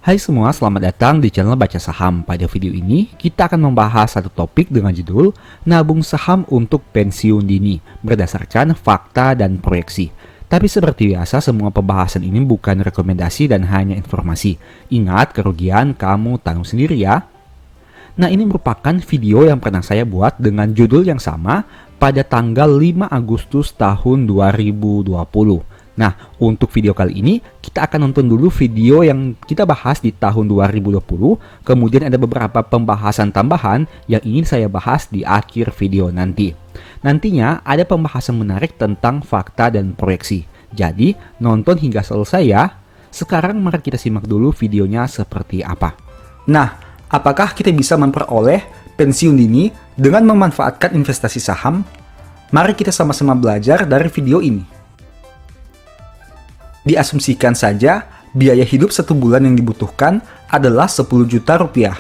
Hai semua, selamat datang di channel Baca Saham. Pada video ini, kita akan membahas satu topik dengan judul Nabung Saham untuk Pensiun Dini berdasarkan fakta dan proyeksi. Tapi seperti biasa, semua pembahasan ini bukan rekomendasi dan hanya informasi. Ingat, kerugian kamu tanggung sendiri ya. Nah, ini merupakan video yang pernah saya buat dengan judul yang sama pada tanggal 5 Agustus tahun 2020. Nah, untuk video kali ini, kita akan nonton dulu video yang kita bahas di tahun 2020. Kemudian ada beberapa pembahasan tambahan yang ingin saya bahas di akhir video nanti. Nantinya ada pembahasan menarik tentang fakta dan proyeksi. Jadi, nonton hingga selesai ya. Sekarang mari kita simak dulu videonya seperti apa. Nah, apakah kita bisa memperoleh pensiun dini dengan memanfaatkan investasi saham? Mari kita sama-sama belajar dari video ini. Diasumsikan saja, biaya hidup satu bulan yang dibutuhkan adalah 10 juta rupiah.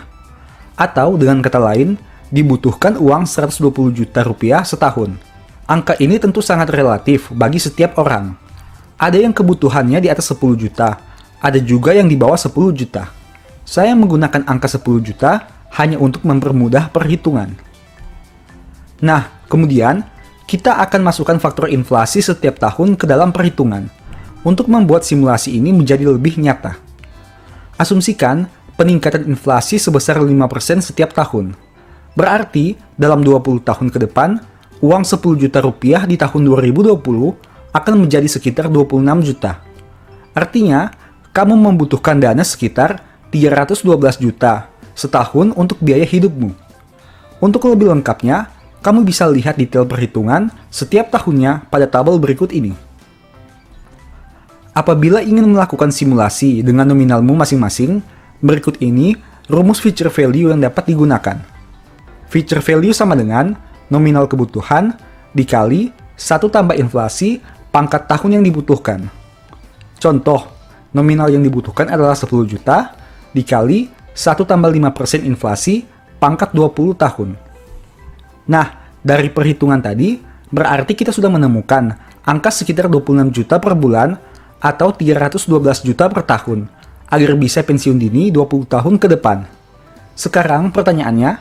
Atau dengan kata lain, dibutuhkan uang 120 juta rupiah setahun. Angka ini tentu sangat relatif bagi setiap orang. Ada yang kebutuhannya di atas 10 juta, ada juga yang di bawah 10 juta. Saya menggunakan angka 10 juta hanya untuk mempermudah perhitungan. Nah, kemudian kita akan masukkan faktor inflasi setiap tahun ke dalam perhitungan untuk membuat simulasi ini menjadi lebih nyata. Asumsikan peningkatan inflasi sebesar 5% setiap tahun. Berarti, dalam 20 tahun ke depan, uang 10 juta rupiah di tahun 2020 akan menjadi sekitar 26 juta. Artinya, kamu membutuhkan dana sekitar 312 juta setahun untuk biaya hidupmu. Untuk lebih lengkapnya, kamu bisa lihat detail perhitungan setiap tahunnya pada tabel berikut ini. Apabila ingin melakukan simulasi dengan nominalmu masing-masing, berikut ini rumus future value yang dapat digunakan. Future value sama dengan nominal kebutuhan dikali 1 tambah inflasi pangkat tahun yang dibutuhkan. Contoh, nominal yang dibutuhkan adalah 10 juta dikali 1 tambah 5% inflasi pangkat 20 tahun. Nah, dari perhitungan tadi, berarti kita sudah menemukan angka sekitar 26 juta per bulan atau 312 juta per tahun, agar bisa pensiun dini 20 tahun ke depan. Sekarang pertanyaannya,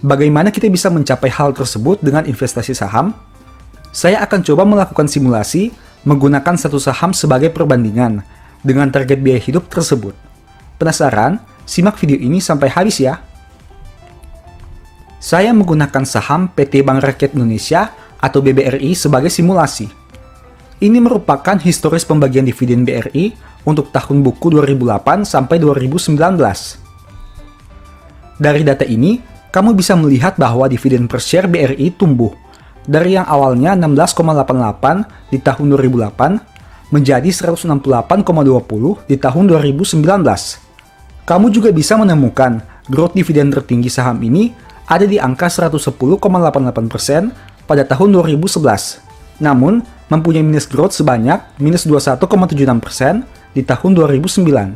bagaimana kita bisa mencapai hal tersebut dengan investasi saham? Saya akan coba melakukan simulasi menggunakan satu saham sebagai perbandingan dengan target biaya hidup tersebut. Penasaran? Simak video ini sampai habis ya. Saya menggunakan saham PT Bank Rakyat Indonesia atau BBRI sebagai simulasi. Ini merupakan historis pembagian dividen BRI untuk tahun buku 2008 sampai 2019. Dari data ini, kamu bisa melihat bahwa dividen per share BRI tumbuh dari yang awalnya 16,88 di tahun 2008 menjadi 168,20 di tahun 2019. Kamu juga bisa menemukan growth dividen tertinggi saham ini ada di angka 110,88% pada tahun 2011. Namun, mempunyai minus growth sebanyak minus 21,76% di tahun 2009.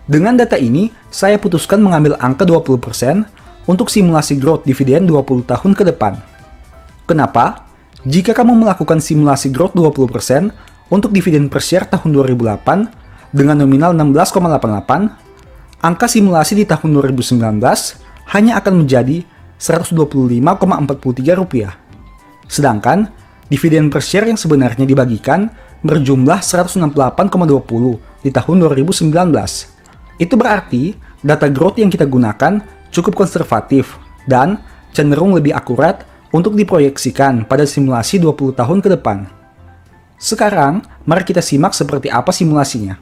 Dengan data ini, saya putuskan mengambil angka 20% untuk simulasi growth dividen 20 tahun ke depan. Kenapa? Jika kamu melakukan simulasi growth 20% untuk dividen per share tahun 2008 dengan nominal 16,88, angka simulasi di tahun 2019 hanya akan menjadi Rp125,43. Sedangkan, dividen per share yang sebenarnya dibagikan berjumlah 168,20 di tahun 2019. Itu berarti data growth yang kita gunakan cukup konservatif dan cenderung lebih akurat untuk diproyeksikan pada simulasi 20 tahun ke depan. Sekarang, mari kita simak seperti apa simulasinya.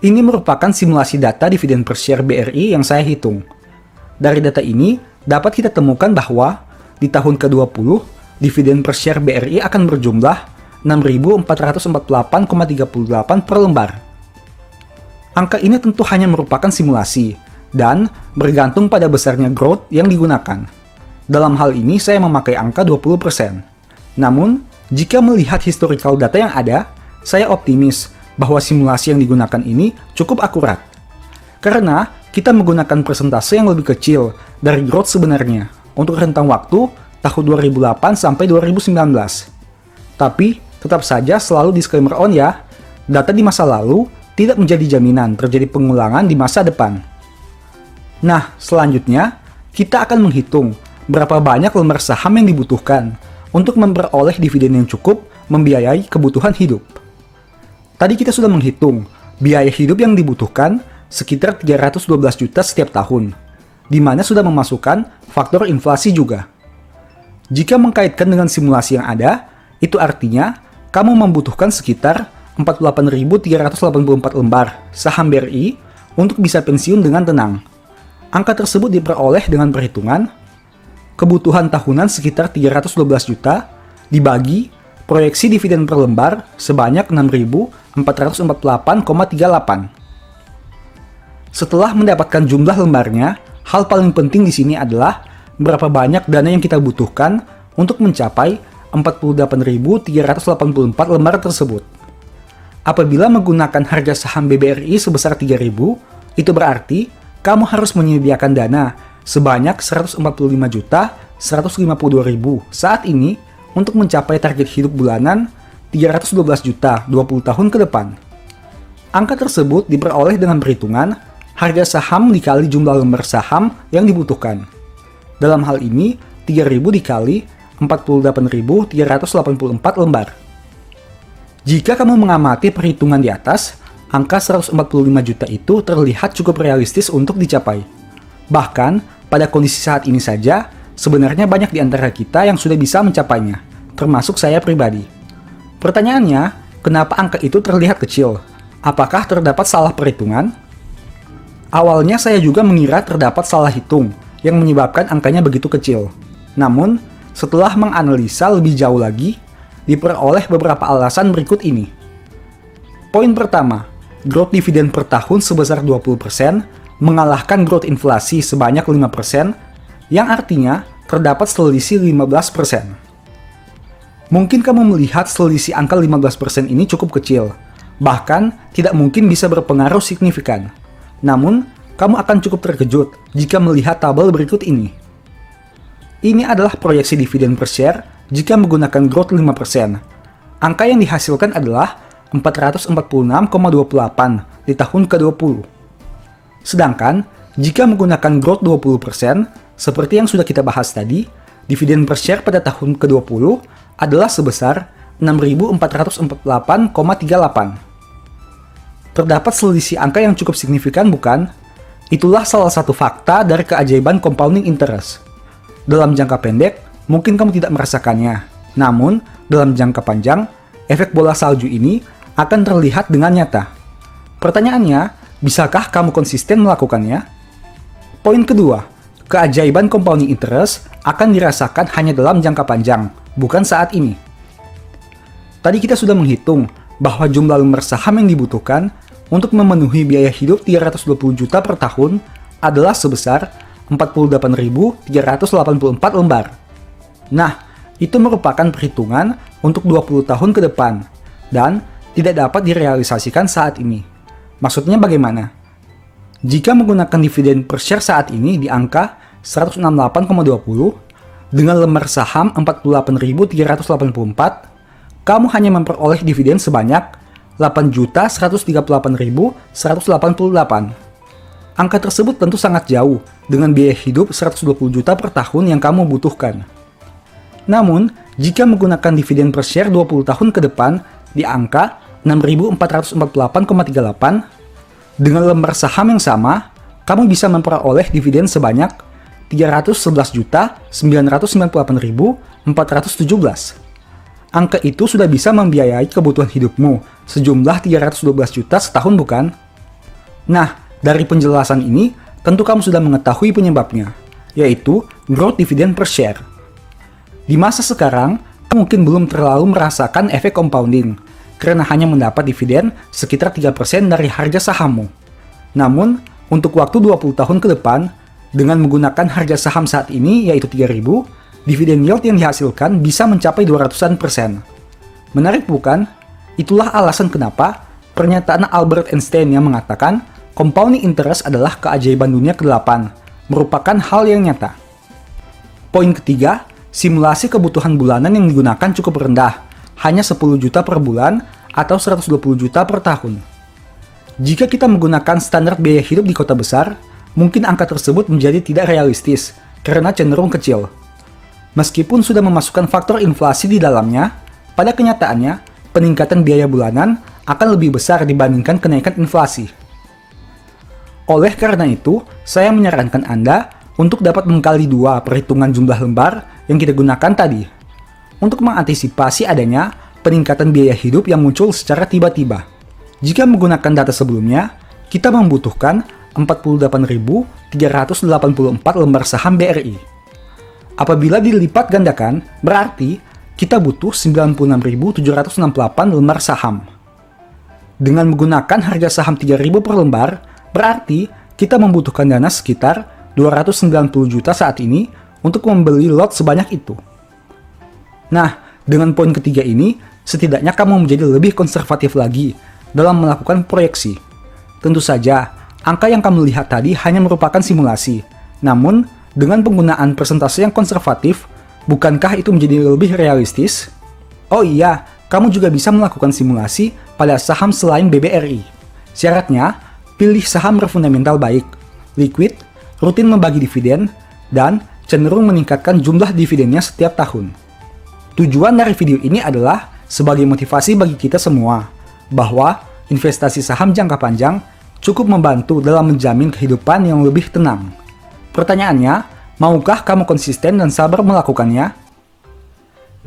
Ini merupakan simulasi data dividen per share BRI yang saya hitung. Dari data ini, dapat kita temukan bahwa di tahun ke-20, dividen per share BRI akan berjumlah 6.448,38 per lembar. Angka ini tentu hanya merupakan simulasi dan bergantung pada besarnya growth yang digunakan. Dalam hal ini saya memakai angka 20%. Namun, jika melihat historical data yang ada, saya optimis bahwa simulasi yang digunakan ini cukup akurat. Karena kita menggunakan persentase yang lebih kecil dari growth sebenarnya untuk rentang waktu tahun 2008 sampai 2019. Tapi, tetap saja selalu disclaimer on ya, data di masa lalu tidak menjadi jaminan terjadi pengulangan di masa depan. Nah, selanjutnya kita akan menghitung berapa banyak lembar saham yang dibutuhkan untuk memperoleh dividen yang cukup membiayai kebutuhan hidup. Tadi kita sudah menghitung biaya hidup yang dibutuhkan sekitar 312 juta setiap tahun, di mana sudah memasukkan faktor inflasi juga. Jika mengkaitkan dengan simulasi yang ada, itu artinya kamu membutuhkan sekitar 48.384 lembar saham BRI untuk bisa pensiun dengan tenang. Angka tersebut diperoleh dengan perhitungan kebutuhan tahunan sekitar 312 juta dibagi proyeksi dividen per lembar sebanyak 6.448,38. Setelah mendapatkan jumlah lembarnya, hal paling penting di sini adalah berapa banyak dana yang kita butuhkan untuk mencapai 48.384 lembar tersebut. Apabila menggunakan harga saham BBRI sebesar 3.000, itu berarti kamu harus menyediakan dana sebanyak 145.152.000 saat ini untuk mencapai target hidup bulanan 312 juta 20 tahun ke depan. Angka tersebut diperoleh dengan perhitungan harga saham dikali jumlah lembar saham yang dibutuhkan. Dalam hal ini, 3.000 dikali 48.384 lembar. Jika kamu mengamati perhitungan di atas, angka 145 juta itu terlihat cukup realistis untuk dicapai. Bahkan, pada kondisi saat ini saja, sebenarnya banyak di antara kita yang sudah bisa mencapainya, termasuk saya pribadi. Pertanyaannya, kenapa angka itu terlihat kecil? Apakah terdapat salah perhitungan? Awalnya saya juga mengira terdapat salah hitung yang menyebabkan angkanya begitu kecil. Namun, setelah menganalisa lebih jauh lagi, diperoleh beberapa alasan berikut ini. Poin pertama, growth dividen per tahun sebesar 20% mengalahkan growth inflasi sebanyak 5%, yang artinya terdapat selisih 15%. Mungkin kamu melihat selisih angka 15% ini cukup kecil, bahkan tidak mungkin bisa berpengaruh signifikan. Namun, kamu akan cukup terkejut jika melihat tabel berikut ini. Ini adalah proyeksi dividen per share jika menggunakan growth 5%. Angka yang dihasilkan adalah 446,28 di tahun ke-20. Sedangkan, jika menggunakan growth 20%, seperti yang sudah kita bahas tadi, dividen per share pada tahun ke-20 adalah sebesar 6.448,38. Terdapat selisih angka yang cukup signifikan, bukan? Itulah salah satu fakta dari keajaiban compounding interest. Dalam jangka pendek, mungkin kamu tidak merasakannya. Namun, dalam jangka panjang, efek bola salju ini akan terlihat dengan nyata. Pertanyaannya, bisakah kamu konsisten melakukannya? Poin kedua, keajaiban compounding interest akan dirasakan hanya dalam jangka panjang, bukan saat ini. Tadi kita sudah menghitung bahwa jumlah lembar saham yang dibutuhkan untuk memenuhi biaya hidup 320 juta per tahun adalah sebesar 48.384 lembar. Nah, itu merupakan perhitungan untuk 20 tahun ke depan dan tidak dapat direalisasikan saat ini. Maksudnya bagaimana? Jika menggunakan dividen per share saat ini di angka 168,20 dengan lembar saham 48.384, kamu hanya memperoleh dividen sebanyak 8.138.188. Angka tersebut tentu sangat jauh dengan biaya hidup 120 juta per tahun yang kamu butuhkan. Namun, jika menggunakan dividen per share 20 tahun ke depan di angka 6.448,38, dengan lembar saham yang sama, kamu bisa memperoleh dividen sebanyak 311.998.417. Angka itu sudah bisa membiayai kebutuhan hidupmu sejumlah 312 juta setahun, bukan? Nah, dari penjelasan ini, tentu kamu sudah mengetahui penyebabnya, yaitu growth dividen per share. Di masa sekarang, kamu mungkin belum terlalu merasakan efek compounding, karena hanya mendapat dividen sekitar 3% dari harga sahammu. Namun, untuk waktu 20 tahun ke depan, dengan menggunakan harga saham saat ini, yaitu 3.000, dividen yield yang dihasilkan bisa mencapai 200%. Menarik bukan? Itulah alasan kenapa pernyataan Albert Einstein yang mengatakan compounding interest adalah keajaiban dunia ke-8, merupakan hal yang nyata. Poin ketiga, simulasi kebutuhan bulanan yang digunakan cukup rendah, hanya 10 juta per bulan atau 120 juta per tahun. Jika kita menggunakan standar biaya hidup di kota besar, mungkin angka tersebut menjadi tidak realistis karena cenderung kecil. Meskipun sudah memasukkan faktor inflasi di dalamnya, pada kenyataannya peningkatan biaya bulanan akan lebih besar dibandingkan kenaikan inflasi. Oleh karena itu, saya menyarankan Anda untuk dapat mengkali dua perhitungan jumlah lembar yang kita gunakan tadi, untuk mengantisipasi adanya peningkatan biaya hidup yang muncul secara tiba-tiba. Jika menggunakan data sebelumnya, kita membutuhkan 48.384 lembar saham BRI. Apabila dilipat gandakan, berarti kita butuh 96.768 lembar saham. Dengan menggunakan harga saham 3.000 per lembar, berarti kita membutuhkan dana sekitar 290 juta saat ini untuk membeli lot sebanyak itu. Nah, dengan poin ketiga ini, setidaknya kamu menjadi lebih konservatif lagi dalam melakukan proyeksi. Tentu saja, angka yang kamu lihat tadi hanya merupakan simulasi. Namun, dengan penggunaan persentase yang konservatif, bukankah itu menjadi lebih realistis? Oh iya, kamu juga bisa melakukan simulasi pada saham selain BBRI. Syaratnya, pilih saham berfundamental baik, liquid, rutin membagi dividen, dan cenderung meningkatkan jumlah dividennya setiap tahun. Tujuan dari video ini adalah sebagai motivasi bagi kita semua, bahwa investasi saham jangka panjang cukup membantu dalam menjamin kehidupan yang lebih tenang. Pertanyaannya, maukah kamu konsisten dan sabar melakukannya?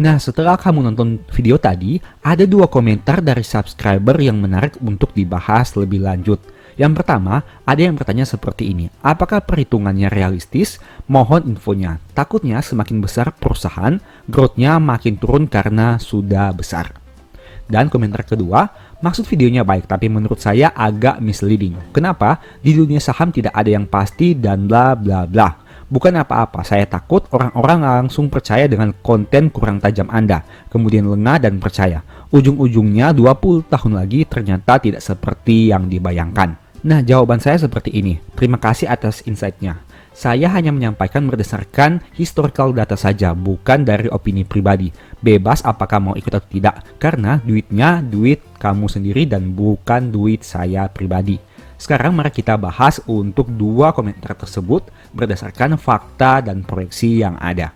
Nah, setelah kamu nonton video tadi, ada 2 komentar dari subscriber yang menarik untuk dibahas lebih lanjut. Yang pertama, ada yang bertanya seperti ini, apakah perhitungannya realistis? Mohon infonya. Takutnya semakin besar perusahaan, growth-nya makin turun karena sudah besar. Dan komentar kedua, maksud videonya baik tapi menurut saya agak misleading. Kenapa? Di dunia saham tidak ada yang pasti dan bla bla bla. Bukan apa-apa, saya takut orang-orang langsung percaya dengan konten kurang tajam Anda, kemudian lengah dan percaya. Ujung-ujungnya 20 tahun lagi ternyata tidak seperti yang dibayangkan. Nah, jawaban saya seperti ini. Terima kasih atas insight-nya. Saya hanya menyampaikan berdasarkan historical data saja, bukan dari opini pribadi. Bebas apakah mau ikut atau tidak, karena duitnya duit kamu sendiri dan bukan duit saya pribadi. Sekarang mari kita bahas untuk 2 komentar tersebut berdasarkan fakta dan proyeksi yang ada.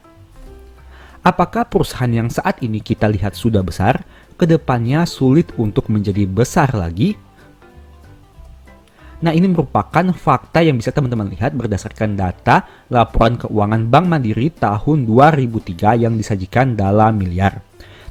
Apakah perusahaan yang saat ini kita lihat sudah besar, kedepannya sulit untuk menjadi besar lagi? Nah, ini merupakan fakta yang bisa teman-teman lihat berdasarkan data laporan keuangan Bank Mandiri tahun 2003 yang disajikan dalam miliar.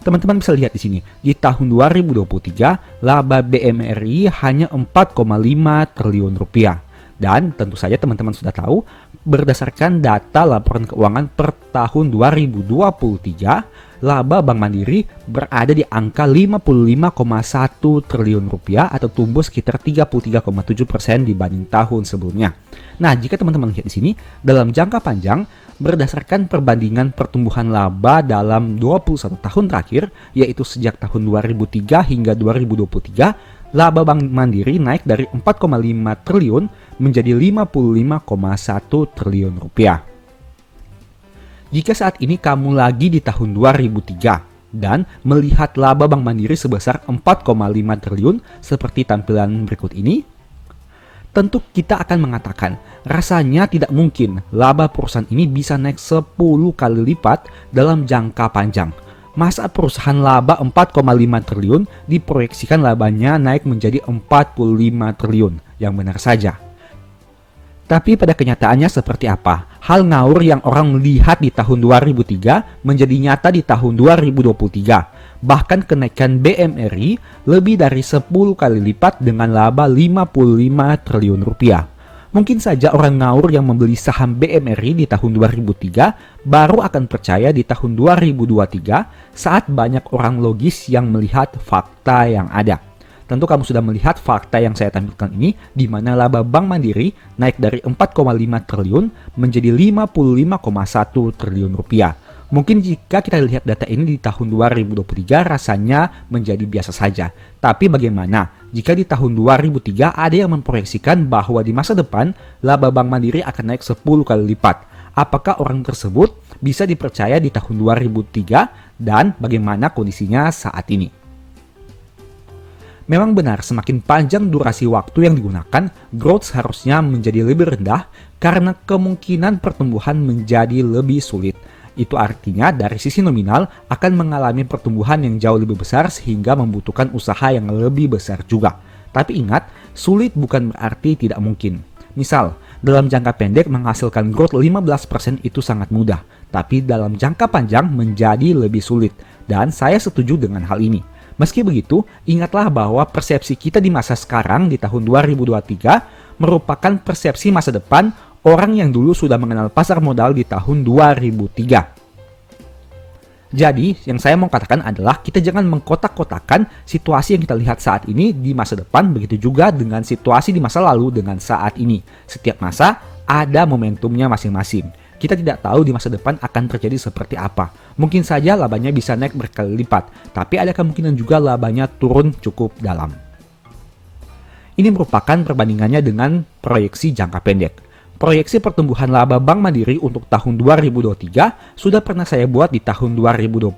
Teman-teman bisa lihat di sini, di tahun 2023 laba BMRI hanya 4,5 triliun rupiah. Dan tentu saja teman-teman sudah tahu, berdasarkan data laporan keuangan per tahun 2023, laba Bank Mandiri berada di angka 55,1 triliun rupiah atau tumbuh sekitar 33,7% dibanding tahun sebelumnya. Nah, jika teman-teman lihat di sini, dalam jangka panjang, berdasarkan perbandingan pertumbuhan laba dalam 21 tahun terakhir, yaitu sejak tahun 2003 hingga 2023, laba Bank Mandiri naik dari 4,5 triliun menjadi 55,1 triliun rupiah. Jika saat ini kamu lagi di tahun 2003 dan melihat laba Bank Mandiri sebesar 4,5 triliun seperti tampilan berikut ini, tentu kita akan mengatakan rasanya tidak mungkin laba perusahaan ini bisa naik 10 kali lipat dalam jangka panjang. Masa perusahaan laba 4,5 triliun diproyeksikan labanya naik menjadi 45 triliun? Yang benar saja. Tapi pada kenyataannya seperti apa? Hal ngawur yang orang lihat di tahun 2003 menjadi nyata di tahun 2023. Bahkan kenaikan BMRI lebih dari 10 kali lipat dengan laba 55 triliun rupiah. Mungkin saja orang ngawur yang membeli saham BMRI di tahun 2003 baru akan percaya di tahun 2023 saat banyak orang logis yang melihat fakta yang ada. Tentu kamu sudah melihat fakta yang saya tampilkan ini, di mana laba Bank Mandiri naik dari 4,5 triliun menjadi 55,1 triliun rupiah. Mungkin jika kita lihat data ini di tahun 2023 rasanya menjadi biasa saja. Tapi bagaimana jika di tahun 2003 ada yang memproyeksikan bahwa di masa depan laba Bank Mandiri akan naik 10 kali lipat? Apakah orang tersebut bisa dipercaya di tahun 2003 dan bagaimana kondisinya saat ini? Memang benar, semakin panjang durasi waktu yang digunakan, growth seharusnya menjadi lebih rendah karena kemungkinan pertumbuhan menjadi lebih sulit. Itu artinya dari sisi nominal akan mengalami pertumbuhan yang jauh lebih besar sehingga membutuhkan usaha yang lebih besar juga. Tapi ingat, sulit bukan berarti tidak mungkin. Misal, dalam jangka pendek menghasilkan growth 15% itu sangat mudah, tapi dalam jangka panjang menjadi lebih sulit. Dan saya setuju dengan hal ini. Meski begitu, ingatlah bahwa persepsi kita di masa sekarang di tahun 2023 merupakan persepsi masa depan orang yang dulu sudah mengenal pasar modal di tahun 2003. Jadi, yang saya mau katakan adalah kita jangan mengkotak-kotakan situasi yang kita lihat saat ini di masa depan, begitu juga dengan situasi di masa lalu dengan saat ini. Setiap masa ada momentumnya masing-masing. Kita tidak tahu di masa depan akan terjadi seperti apa. Mungkin saja labanya bisa naik berkali lipat, tapi ada kemungkinan juga labanya turun cukup dalam. Ini merupakan perbandingannya dengan proyeksi jangka pendek. Proyeksi pertumbuhan laba Bank Mandiri untuk tahun 2023 sudah pernah saya buat di tahun 2020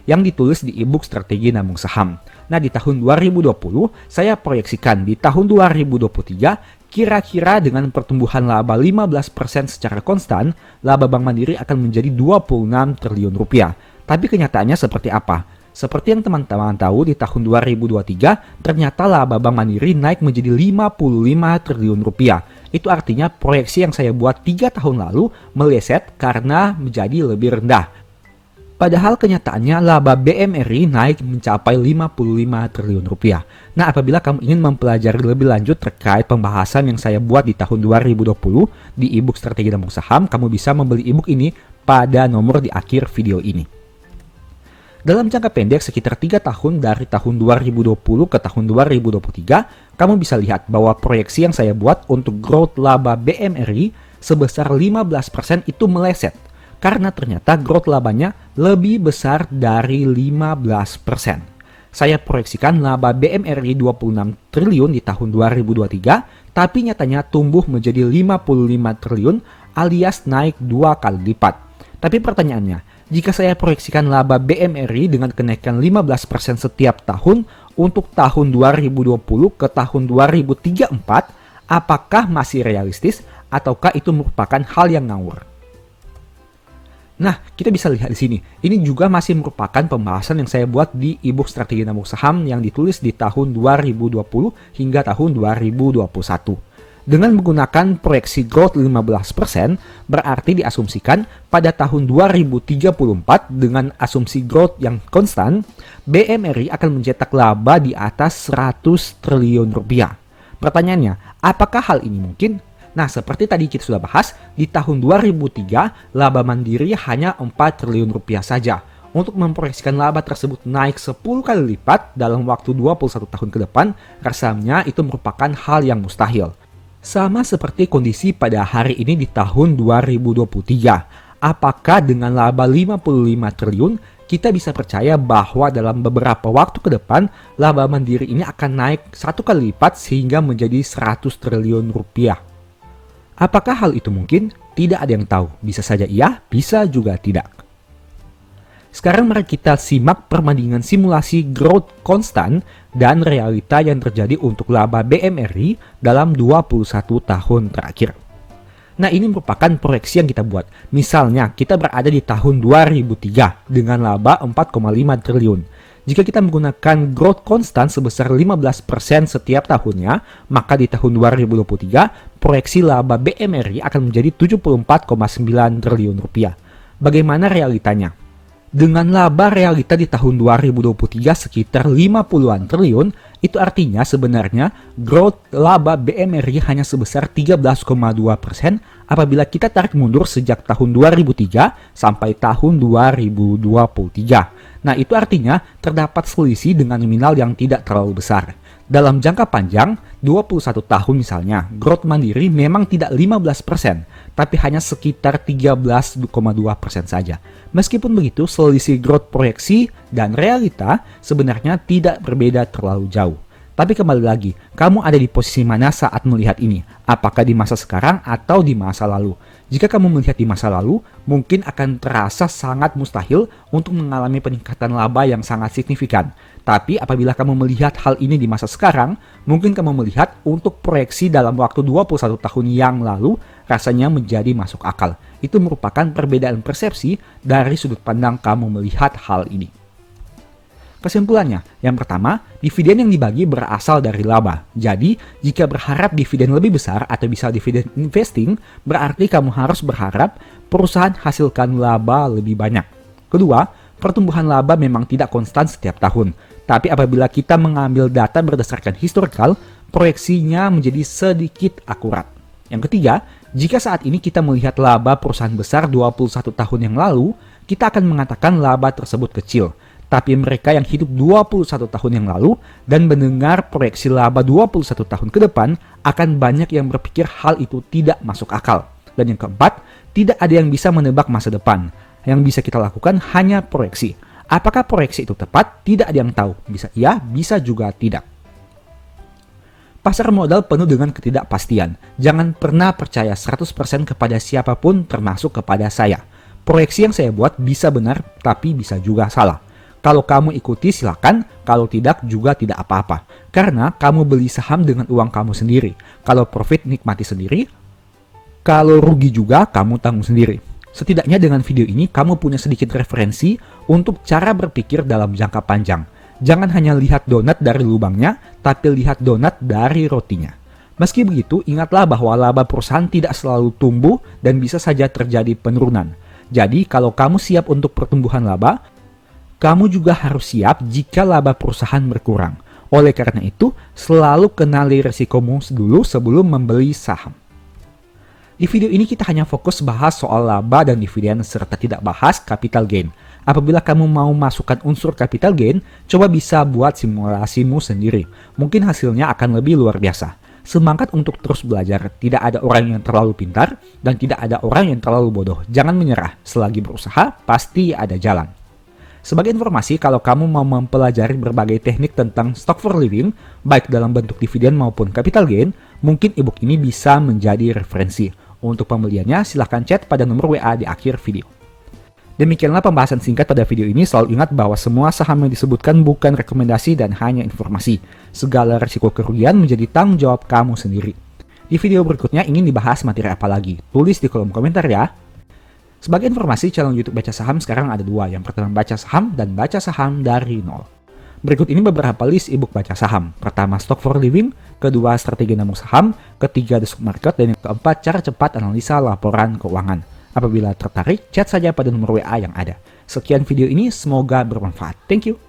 yang ditulis di e-book Strategi Nabung Saham. Nah, di tahun 2020 saya proyeksikan di tahun 2023 kira-kira dengan pertumbuhan laba 15% secara konstan, laba Bank Mandiri akan menjadi 26 triliun rupiah. Tapi kenyataannya seperti apa? Seperti yang teman-teman tahu, di tahun 2023 ternyata laba Bank Mandiri naik menjadi 55 triliun rupiah. Itu artinya proyeksi yang saya buat 3 tahun lalu meleset karena menjadi lebih rendah. Padahal kenyataannya laba BMRI naik mencapai 55 triliun rupiah. Nah, apabila kamu ingin mempelajari lebih lanjut terkait pembahasan yang saya buat di tahun 2020 di e-book Strategi Nabung Saham, kamu bisa membeli e-book ini pada nomor di akhir video ini. Dalam jangka pendek sekitar 3 tahun dari tahun 2020 ke tahun 2023, kamu bisa lihat bahwa proyeksi yang saya buat untuk growth laba BMRI sebesar 15% itu meleset. Karena ternyata growth labanya lebih besar dari 15%. Saya proyeksikan laba BMRI 26 triliun di tahun 2023, tapi nyatanya tumbuh menjadi 55 triliun alias naik 2 kali lipat. Tapi pertanyaannya, jika saya proyeksikan laba BMRI dengan kenaikan 15% setiap tahun untuk tahun 2020 ke tahun 2034, apakah masih realistis ataukah itu merupakan hal yang ngawur? Nah, kita bisa lihat di sini. Ini juga masih merupakan pembahasan yang saya buat di e-book Strategi Nabung Saham yang ditulis di tahun 2020 hingga tahun 2021. Dengan menggunakan proyeksi growth 15%, berarti diasumsikan pada tahun 2034 dengan asumsi growth yang konstan, BMRI akan mencetak laba di atas 100 triliun rupiah. Pertanyaannya, apakah hal ini mungkin? Nah, seperti tadi kita sudah bahas, di tahun 2003 laba Mandiri hanya 4 triliun rupiah saja. Untuk memproyeksikan laba tersebut naik 10 kali lipat dalam waktu 21 tahun ke depan, rasanya itu merupakan hal yang mustahil. Sama seperti kondisi pada hari ini di tahun 2023. Apakah dengan laba 55 triliun, kita bisa percaya bahwa dalam beberapa waktu ke depan, laba Mandiri ini akan naik 1 kali lipat sehingga menjadi 100 triliun rupiah? Apakah hal itu mungkin? Tidak ada yang tahu. Bisa saja iya, bisa juga tidak. Sekarang mari kita simak perbandingan simulasi growth konstan dan realita yang terjadi untuk laba BMRI dalam 21 tahun terakhir. Nah, ini merupakan proyeksi yang kita buat. Misalnya, kita berada di tahun 2003 dengan laba 4,5 triliun. Jika kita menggunakan growth konstan sebesar 15% setiap tahunnya, maka di tahun 2023, proyeksi laba BMRI akan menjadi 74,9 triliun rupiah. Bagaimana realitanya? Dengan laba realita di tahun 2023 sekitar 50-an triliun, itu artinya sebenarnya growth laba BMRI hanya sebesar 13,2% apabila kita tarik mundur sejak tahun 2003 sampai tahun 2023. Nah, itu artinya terdapat selisih dengan nominal yang tidak terlalu besar. Dalam jangka panjang, 21 tahun misalnya, growth Mandiri memang tidak 15%, tapi hanya sekitar 13,2% saja. Meskipun begitu, selisih growth proyeksi dan realita sebenarnya tidak berbeda terlalu jauh. Tapi kembali lagi, kamu ada di posisi mana saat melihat ini? Apakah di masa sekarang atau di masa lalu? Jika kamu melihat di masa lalu, mungkin akan terasa sangat mustahil untuk mengalami peningkatan laba yang sangat signifikan. Tapi apabila kamu melihat hal ini di masa sekarang, mungkin kamu melihat untuk proyeksi dalam waktu 21 tahun yang lalu rasanya menjadi masuk akal. Itu merupakan perbedaan persepsi dari sudut pandang kamu melihat hal ini. Kesimpulannya, yang pertama, dividen yang dibagi berasal dari laba. Jadi, jika berharap dividen lebih besar atau bisa dividen investing, berarti kamu harus berharap perusahaan hasilkan laba lebih banyak. Kedua, pertumbuhan laba memang tidak konstan setiap tahun. Tapi apabila kita mengambil data berdasarkan historical, proyeksinya menjadi sedikit akurat. Yang ketiga, jika saat ini kita melihat laba perusahaan besar 21 tahun yang lalu, kita akan mengatakan laba tersebut kecil. Tapi mereka yang hidup 21 tahun yang lalu dan mendengar proyeksi laba 21 tahun ke depan akan banyak yang berpikir hal itu tidak masuk akal. Dan yang keempat, tidak ada yang bisa menebak masa depan. Yang bisa kita lakukan hanya proyeksi. Apakah proyeksi itu tepat? Tidak ada yang tahu. Bisa iya, bisa juga tidak. Pasar modal penuh dengan ketidakpastian. Jangan pernah percaya 100% kepada siapapun termasuk kepada saya. Proyeksi yang saya buat bisa benar tapi bisa juga salah. Kalau kamu ikuti silakan, kalau tidak juga tidak apa-apa. Karena kamu beli saham dengan uang kamu sendiri. Kalau profit nikmati sendiri, kalau rugi juga kamu tanggung sendiri. Setidaknya dengan video ini kamu punya sedikit referensi untuk cara berpikir dalam jangka panjang. Jangan hanya lihat donat dari lubangnya, tapi lihat donat dari rotinya. Meski begitu, ingatlah bahwa laba perusahaan tidak selalu tumbuh dan bisa saja terjadi penurunan. Jadi kalau kamu siap untuk pertumbuhan laba, kamu juga harus siap jika laba perusahaan berkurang. Oleh karena itu, selalu kenali risikomu dulu sebelum membeli saham. Di video ini kita hanya fokus bahas soal laba dan dividen serta tidak bahas capital gain. Apabila kamu mau masukkan unsur capital gain, coba bisa buat simulasimu sendiri. Mungkin hasilnya akan lebih luar biasa. Semangat untuk terus belajar. Tidak ada orang yang terlalu pintar dan tidak ada orang yang terlalu bodoh. Jangan menyerah. Selagi berusaha, pasti ada jalan. Sebagai informasi, kalau kamu mau mempelajari berbagai teknik tentang stock for living, baik dalam bentuk dividen maupun capital gain, mungkin ebook ini bisa menjadi referensi. Untuk pembeliannya, silahkan chat pada nomor WA di akhir video. Demikianlah pembahasan singkat pada video ini. Selalu ingat bahwa semua saham yang disebutkan bukan rekomendasi dan hanya informasi. Segala risiko kerugian menjadi tanggung jawab kamu sendiri. Di video berikutnya ingin dibahas materi apa lagi? Tulis di kolom komentar ya. Sebagai informasi, channel YouTube Baca Saham sekarang ada dua. Yang pertama Baca Saham dan Baca Saham dari nol. Berikut ini beberapa list ebook Baca Saham. Pertama, Stock for Living. Kedua, Strategi Nabung Saham. Ketiga, The Stock Market. Dan yang keempat, Cara Cepat Analisa Laporan Keuangan. Apabila tertarik, chat saja pada nomor WA yang ada. Sekian video ini, semoga bermanfaat. Thank you.